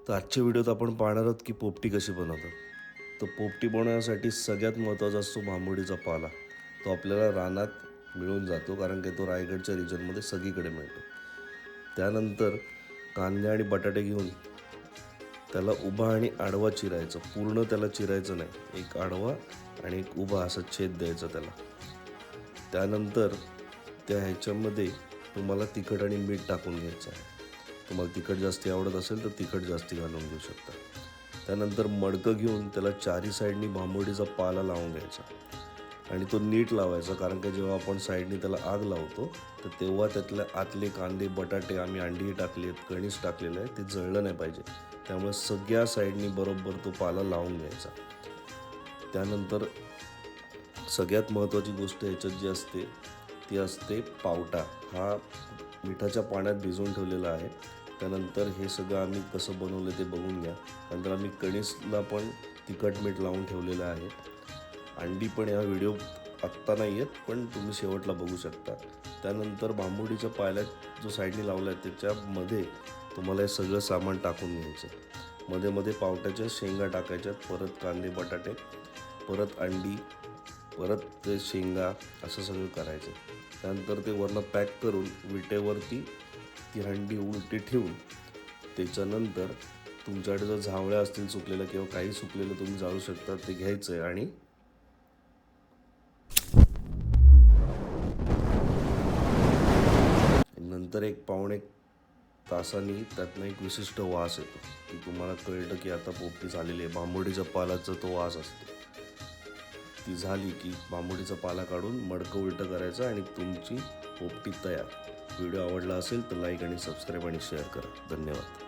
तर आजच्या व्हिडिओत आपण पाहणार आहोत की पोपटी कशी बनवतात. तर पोपटी बनवण्यासाठी सगळ्यात महत्त्वाचा असतो भांबुडीचा पाला. तो आपल्याला रानात मिळून जातो, कारण की तो रायगडच्या रिजनमध्ये सगळीकडे मिळतो. त्यानंतर कांदे आणि बटाटे घेऊन त्याला उभा आणि आडवा चिरायचं. पूर्ण त्याला चिरायचं नाही, एक आडवा आणि एक उभा असा छेद द्यायचा त्याला. त्यानंतर त्या ह्याच्यामध्ये तुम्हाला तिखट आणि मीठ टाकून घ्यायचं आहे. तुम्हाला तिखट जास्ती आवडत असेल तर तिखट जास्ती घालून घेऊ शकता. त्यानंतर मडकं घेऊन त्याला चारी साईडनी भांबुडीचा पाला लावून घ्यायचा आणि तो नीट लावायचा, कारण की जेव्हा आपण साईडनी त्याला आग लावतो तर तेव्हा त्यातले आतले कांदे बटाटे, आम्ही अंडी टाकली आहेत, कणीस टाकलेलं आहे, ते जळलं नाही पाहिजे. त्यामुळे सगळ्या साईडनी बरोबर तो पाला लावून घ्यायचा. त्यानंतर सगळ्यात महत्त्वाची गोष्ट ह्याच्यात जी असते ती असते पावटा. हा मिठाच्या पाण्यात भिजवून ठेवलेला आहे. त्यानंतर हे सगळं आम्ही कसं बनवलं ते बघून घ्या. नंतर आम्ही कणीसला पण तिखट मीठ लावून ठेवलेलं आहे. अंडी पण या व्हिडिओ आत्ता नाही आहेत, पण तुम्ही शेवटला बघू शकता. त्यानंतर भांबुडीच्या पाल्यात जो साईडने लावला आहे त्याच्यामध्ये तुम्हाला हे सगळं सामान टाकून घ्यायचं. मध्ये मध्ये पावट्याच्या शेंगा टाकायच्यात, परत कांदे बटाटे, परत अंडी, परत ते शेंगा, असं सगळं करायचं. त्यानंतर ते वरनं पॅक करून विटेवरती ती हंडी उलटी ठेवून त्याच्यानंतर तुमच्याकडे जर झावळ्या असतील सुकलेल्या किंवा काही सुकलेलं तुम्ही जाळू शकता, ते घ्यायचं आहे आणि नंतर एक पावणे तासांनी त्यातनं एक विशिष्ट वास येतो की तुम्हाला कळतं की आता पोपटी झालेली आहे. भांबुडीच्या पालाचा तो वास असतो. ती झाली की भांबुडीचा पाला काढून मडकं उलटं करायचं आणि तुमची पोपटी तयार. व्हिडिओ आवडला असेल तर लाईक आणि सबस्क्राईब आणि शेअर करा. धन्यवाद.